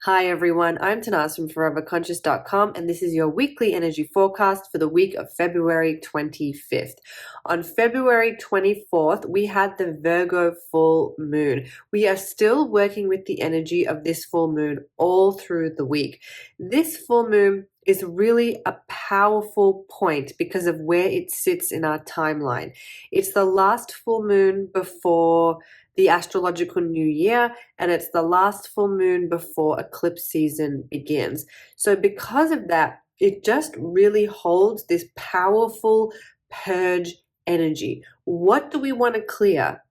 Hi everyone, I'm Tanaaz from foreverconscious.com and this is your weekly energy forecast for the week of February 25th. On February 24th, we had the Virgo full moon. We are still working with the energy of this full moon all through the week. This full moon is really a powerful point because of where it sits in our timeline. It's the last full moon before the astrological new year, and it's the last full moon before eclipse season begins. So because of that, it just really holds this powerful purge energy. What do we want to clear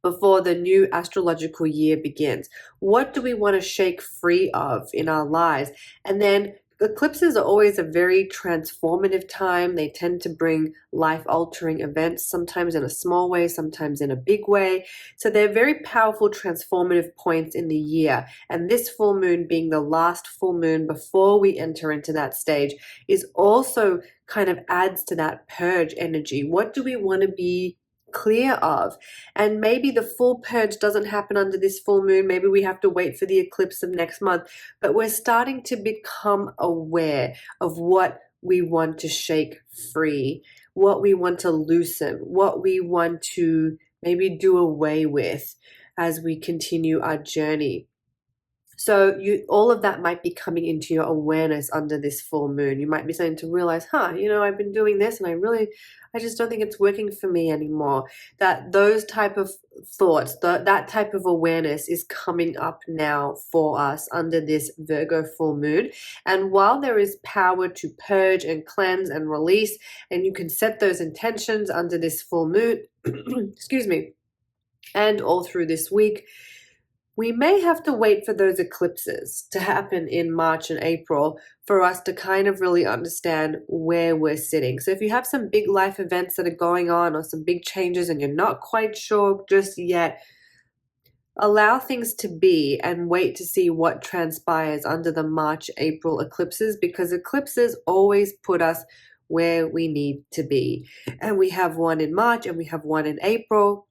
before the new astrological year begins? What do we want to shake free of in our lives? And then eclipses are always a very transformative time. They tend to bring life-altering events, sometimes in a small way, sometimes in a big way. So they're very powerful, transformative points in the year. And this full moon being the last full moon before we enter into that stage is also kind of adds to that purge energy. What do we want to be clear of? And maybe the full purge doesn't happen under this full moon. Maybe we have to wait for the eclipse of next month, but we're starting to become aware of what we want to shake free, what we want to loosen, what we want to maybe do away with as we continue our journey. So all of that might be coming into your awareness under this full moon. You might be starting to realize, I've been doing this and I just don't think it's working for me anymore. That those type of thoughts, that type of awareness is coming up now for us under this Virgo full moon. And while there is power to purge and cleanse and release, and you can set those intentions under this full moon, excuse me, and all through this week, we may have to wait for those eclipses to happen in March and April for us to kind of really understand where we're sitting. So if you have some big life events that are going on or some big changes and you're not quite sure just yet, allow things to be and wait to see what transpires under the March-April eclipses, because eclipses always put us where we need to be. And we have one in March and we have one in April.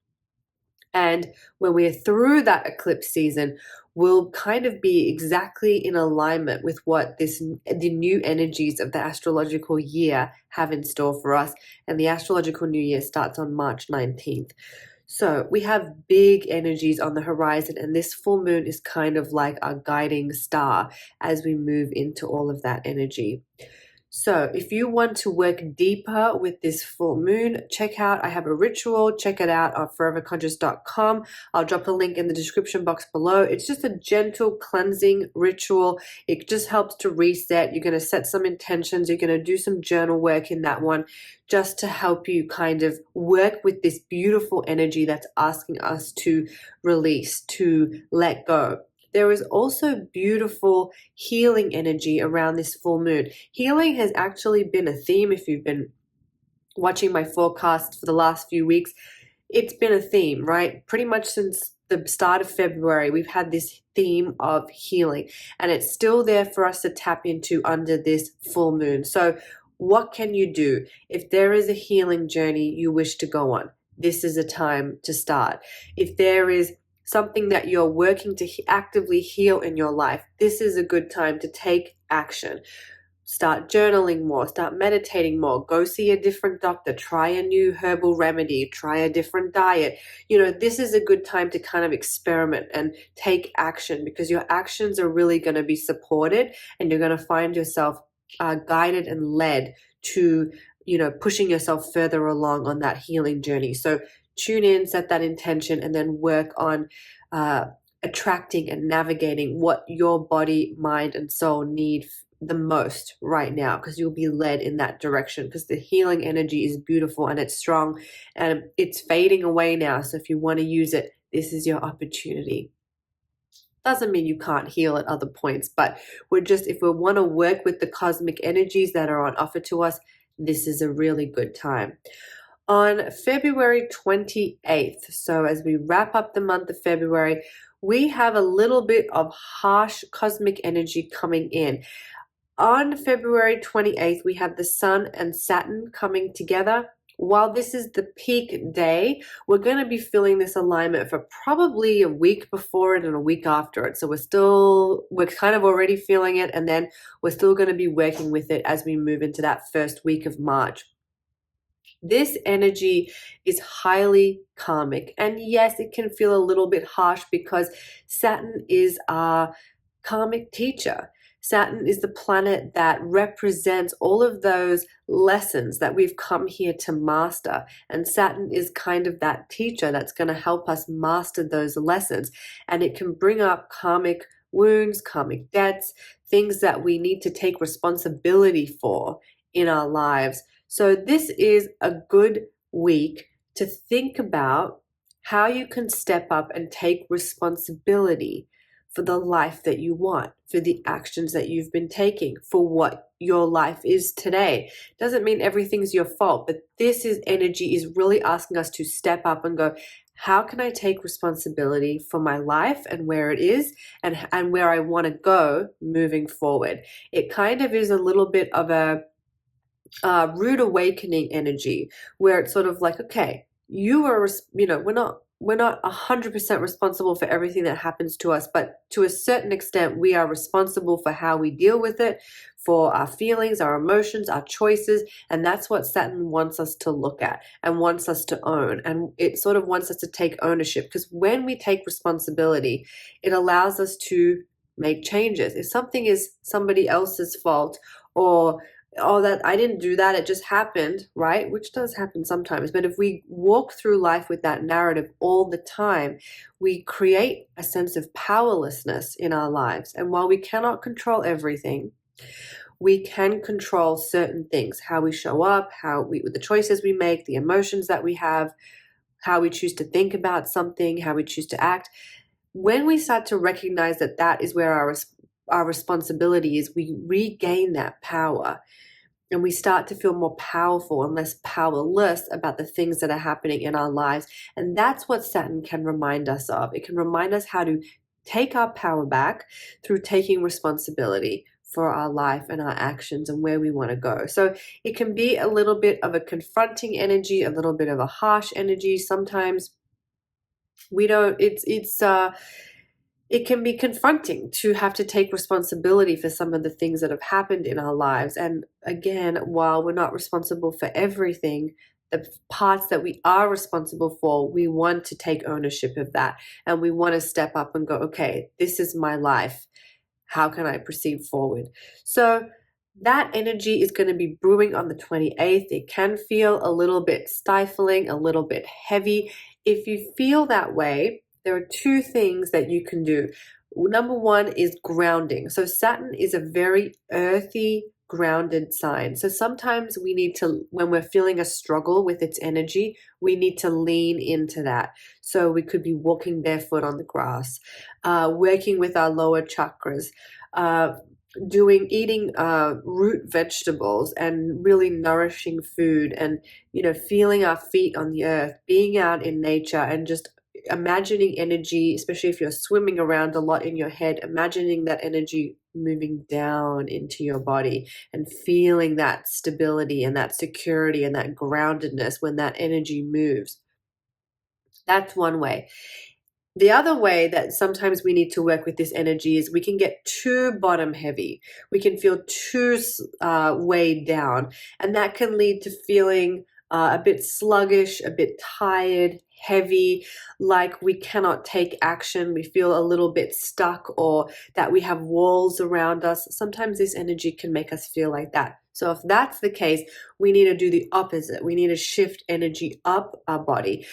And when we're through that eclipse season, we'll kind of be exactly in alignment with what the new energies of the astrological year have in store for us. And the astrological new year starts on March 19th. So we have big energies on the horizon, and this full moon is kind of like our guiding star as we move into all of that energy. So if you want to work deeper with this full moon, I have a ritual. Check it out on foreverconscious.com. I'll drop a link in the description box below. It's just a gentle cleansing ritual. It just helps to reset. You're going to set some intentions. You're going to do some journal work in that one just to help you kind of work with this beautiful energy that's asking us to release, to let go. There is also beautiful healing energy around this full moon. Healing has actually been a theme. If you've been watching my forecast for the last few weeks, it's been a theme, right? Pretty much since the start of February, we've had this theme of healing, and it's still there for us to tap into under this full moon. So what can you do? If there is a healing journey you wish to go on, this is a time to start. If there is something that you're working to actively heal in your life, this is a good time to take action. Start journaling more, start meditating more, go see a different doctor, try a new herbal remedy, try a different diet. This is a good time to kind of experiment and take action, because your actions are really going to be supported and you're going to find yourself guided and led to, pushing yourself further along on that healing journey. So tune in, set that intention, and then work on attracting and navigating what your body, mind, and soul need the most right now, because you'll be led in that direction, because the healing energy is beautiful and it's strong and it's fading away now. So if you want to use it, this is your opportunity. Doesn't mean you can't heal at other points, but if we want to work with the cosmic energies that are on offer to us, this is a really good time. On February 28th, so as we wrap up the month of February, we have a little bit of harsh cosmic energy coming in. On February 28th, we have the Sun and Saturn coming together. while this is the peak day, we're going to be feeling this alignment for probably a week before it and a week after it. So we're kind of already feeling it, and then we're still going to be working with it as we move into that first week of March. This energy is highly karmic. And yes, it can feel a little bit harsh because Saturn is our karmic teacher. Saturn is the planet that represents all of those lessons that we've come here to master. And Saturn is kind of that teacher that's going to help us master those lessons. And it can bring up karmic wounds, karmic debts, things that we need to take responsibility for in our lives. So this is a good week to think about how you can step up and take responsibility for the life that you want, for the actions that you've been taking, for what your life is today. Doesn't mean everything's your fault, but this is energy is really asking us to step up and go, how can I take responsibility for my life and where it is and where I want to go moving forward? It kind of is a little bit of a rude awakening energy where it's sort of like, okay, we're not 100% responsible for everything that happens to us, but to a certain extent, we are responsible for how we deal with it, for our feelings, our emotions, our choices. And that's what Saturn wants us to look at and wants us to own. And it sort of wants us to take ownership, because when we take responsibility, it allows us to make changes. If something is somebody else's fault, or oh, that I didn't do that, it just happened, right? Which does happen sometimes. But if we walk through life with that narrative all the time, we create a sense of powerlessness in our lives. And while we cannot control everything, we can control certain things, how we show up, with the choices we make, the emotions that we have, how we choose to think about something, how we choose to act. When we start to recognize that that is where our responsibility is, we regain that power. And we start to feel more powerful and less powerless about the things that are happening in our lives. And that's what Saturn can remind us of. It can remind us how to take our power back through taking responsibility for our life and our actions and where we want to go. So it can be a little bit of a confronting energy, a little bit of a harsh energy. Sometimes it can be confronting to have to take responsibility for some of the things that have happened in our lives. And again, while we're not responsible for everything, the parts that we are responsible for, we want to take ownership of that. And we want to step up and go, okay, this is my life. How can I proceed forward? So that energy is going to be brewing on the 28th. It can feel a little bit stifling, a little bit heavy. If you feel that way, there are two things that you can do. Number one is grounding. So Saturn is a very earthy, grounded sign. So sometimes we need to, when we're feeling a struggle with its energy, we need to lean into that. So we could be walking barefoot on the grass, working with our lower chakras, eating root vegetables and really nourishing food, and feeling our feet on the earth, being out in nature, and just imagining energy, especially if you're swimming around a lot in your head, imagining that energy moving down into your body and feeling that stability and that security and that groundedness when that energy moves. That's one way. The other way that sometimes we need to work with this energy is we can get too bottom heavy. We can feel too weighed down, and that can lead to feeling a bit sluggish, a bit tired, heavy, like we cannot take action. We feel a little bit stuck, or that we have walls around us. Sometimes this energy can make us feel like that. So if that's the case, we need to do the opposite. We need to shift energy up our body.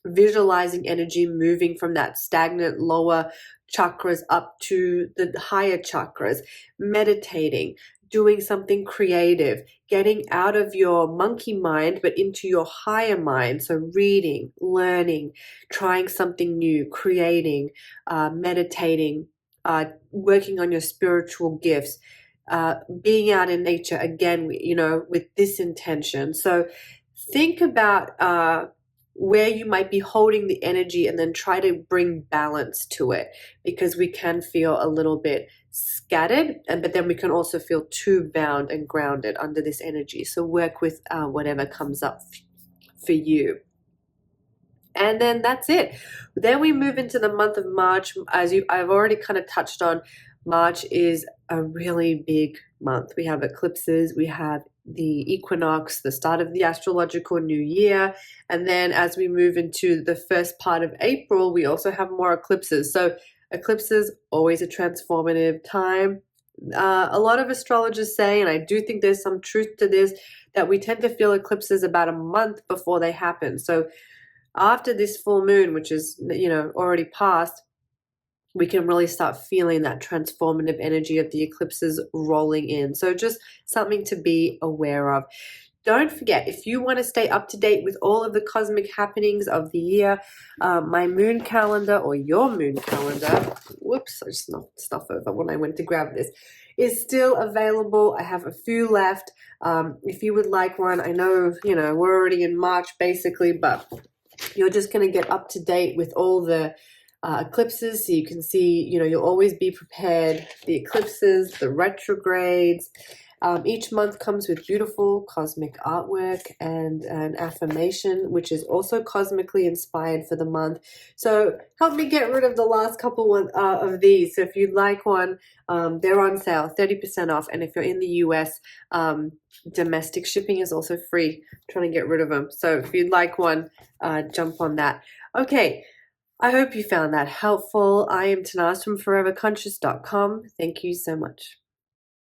Visualizing energy moving from that stagnant lower chakras up to the higher chakras, meditating, doing something creative, getting out of your monkey mind but into your higher mind. So reading, learning, trying something new, creating, meditating, working on your spiritual gifts, being out in nature, again, with this intention. So think about where you might be holding the energy and then try to bring balance to it, because we can feel a little bit scattered, but then we can also feel too bound and grounded under this energy. So work with whatever comes up for you. And then that's it. Then we move into the month of March. I've already kind of touched on, March is a really big month. We have eclipses, we have the equinox, the start of the astrological new year. And then as we move into the first part of April, we also have more eclipses. So eclipses, always a transformative time. A lot of astrologers say, and I do think there's some truth to this, that we tend to feel eclipses about a month before they happen. So after this full moon, which is, already passed, we can really start feeling that transformative energy of the eclipses rolling in. So just something to be aware of. Don't forget, if you want to stay up to date with all of the cosmic happenings of the year, my moon calendar, or your moon calendar, whoops, I just knocked stuff over when I went to grab this, is still available. I have a few left. If you would like one, I know, we're already in March basically, but you're just going to get up to date with all the eclipses, so you can see, you'll always be prepared. The eclipses, the retrogrades. Each month comes with beautiful cosmic artwork and an affirmation, which is also cosmically inspired for the month. So help me get rid of the last couple of these. So if you'd like one, they're on sale, 30% off. And if you're in the US, domestic shipping is also free. I'm trying to get rid of them. So if you'd like one, jump on that. Okay. I hope you found that helpful. I am Tanaaz from foreverconscious.com. Thank you so much.